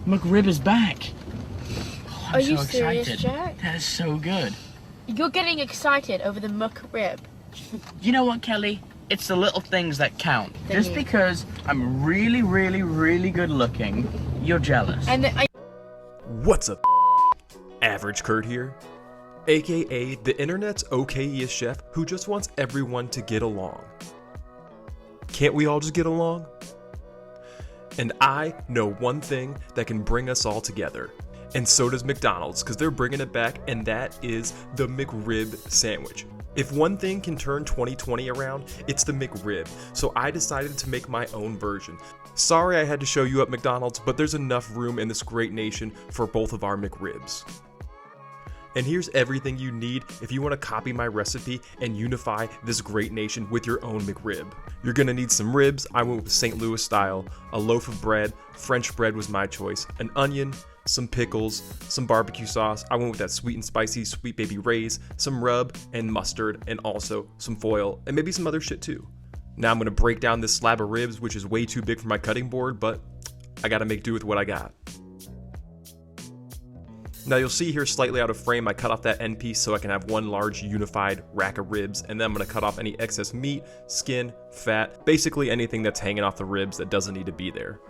McRib is back. Oh, Are you serious, Jack? That is so good. You're getting excited over the McRib. You know what, Kelly? It's the little things that count. Just because I'm really, really, really good looking, you're jealous. And What's up? Average Kurt here, aka the internet's okayest chef who just wants everyone to get along. Can't we all just get along? And I know one thing that can bring us all together. And so does McDonald's, because they're bringing it back, and that is the McRib sandwich. If one thing can turn 2020 around, it's the McRib. So I decided to make my own version. Sorry I had to show you up McDonald's, but there's enough room in this great nation for both of our McRibs. And here's everything you need if you want to copy my recipe and unify this great nation with your own McRib. You're gonna need some ribs, I went with St. Louis style, a loaf of bread, French bread was my choice, an onion, some pickles, some barbecue sauce, I went with that sweet and spicy Sweet Baby Ray's, some rub and mustard, and also some foil, and maybe some other shit too. Now I'm gonna break down this slab of ribs, which is way too big for my cutting board, but I gotta make do with what I got. Now you'll see here slightly out of frame, I cut off that end piece so I can have one large unified rack of ribs, and then I'm gonna cut off any excess meat, skin, fat, basically anything that's hanging off the ribs that doesn't need to be there.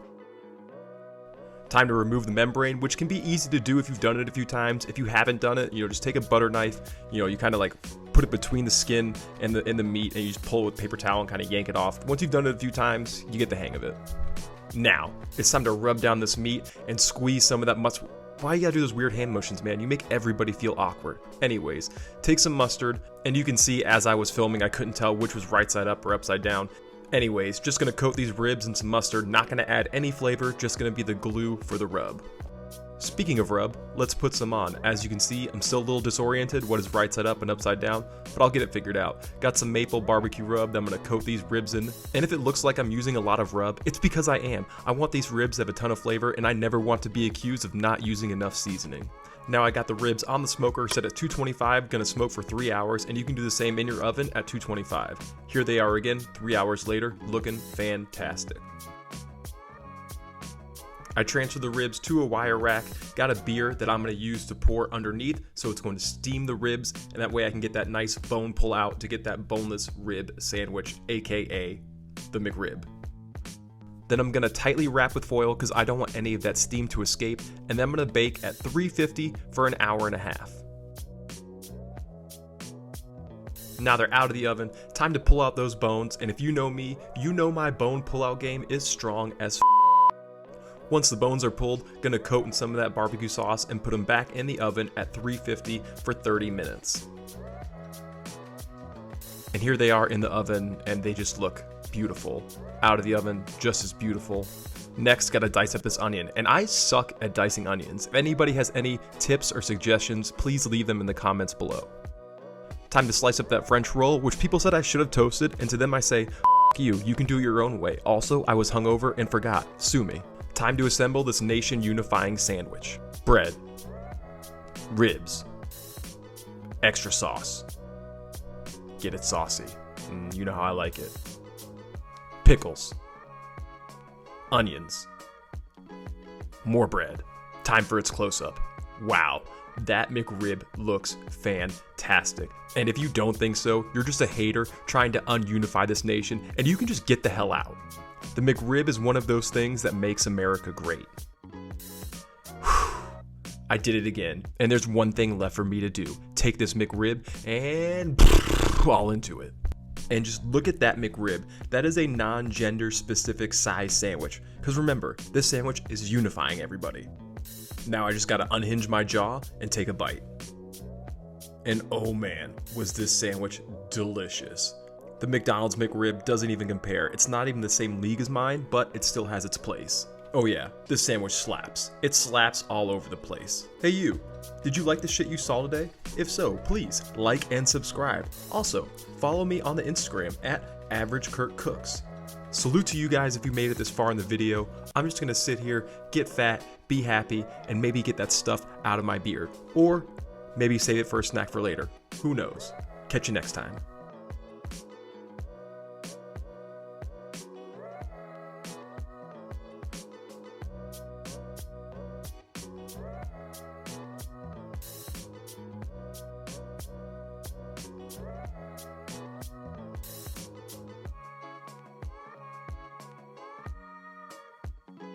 Time to remove the membrane, which can be easy to do if you've done it a few times. If you haven't done it, just take a butter knife, you kind of like put it between the skin and the meat, and you just pull it with a paper towel and kind of yank it off. Once you've done it a few times, you get the hang of it. Now, it's time to rub down this meat and squeeze some of that mustard. Why you gotta do those weird hand motions, man? You make everybody feel awkward. Anyways, take some mustard, and you can see as I was filming, I couldn't tell which was right side up or upside down. Anyways, just gonna coat these ribs in some mustard, not gonna add any flavor, just gonna be the glue for the rub. Speaking of rub, let's put some on. As you can see, I'm still a little disoriented what is right side up and upside down, but I'll get it figured out. Got some maple barbecue rub that I'm gonna coat these ribs in, and if it looks like I'm using a lot of rub, it's because I am. I want these ribs to have a ton of flavor, and I never want to be accused of not using enough seasoning. Now I got the ribs on the smoker set at 225, gonna smoke for 3 hours, and you can do the same in your oven at 225. Here they are again, 3 hours later, looking fantastic. I transferred the ribs to a wire rack, got a beer that I'm going to use to pour underneath, so it's going to steam the ribs, and that way I can get that nice bone pull out to get that boneless rib sandwich, aka the McRib. Then I'm going to tightly wrap with foil because I don't want any of that steam to escape, and then I'm going to bake at 350 for an hour and a half. Now they're out of the oven, time to pull out those bones, and if you know me, you know my bone pull-out game is strong as Once the bones are pulled, gonna coat in some of that barbecue sauce and put them back in the oven at 350 for 30 minutes. And here they are in the oven, and they just look beautiful. Out of the oven, just as beautiful. Next, gotta dice up this onion, and I suck at dicing onions. If anybody has any tips or suggestions, please leave them in the comments below. Time to slice up that French roll, which people said I should have toasted, and to them I say, F you can do it your own way. Also, I was hungover and forgot, sue me. Time to assemble this nation unifying sandwich. Bread, ribs, extra sauce, get it saucy, you know how I like it, pickles, onions, more bread. Time for its close-up. Wow, that McRib looks fantastic. And if you don't think so, you're just a hater trying to ununify this nation, and you can just get the hell out. The McRib is one of those things that makes America great. I did it again, and there's one thing left for me to do. Take this McRib and all into it. And just look at that McRib. That is a non-gender specific size sandwich. Because remember, this sandwich is unifying everybody. Now I just gotta unhinge my jaw and take a bite. And oh man, was this sandwich delicious. The McDonald's McRib doesn't even compare. It's not even the same league as mine, but it still has its place. Oh yeah, this sandwich slaps. It slaps all over the place. Hey you, did you like the shit you saw today? If so, please like and subscribe. Also, follow me on the Instagram at AverageKurtCooks. Salute to you guys if you made it this far in the video. I'm just gonna sit here, get fat, be happy, and maybe get that stuff out of my beard. Or maybe save it for a snack for later. Who knows? Catch you next time.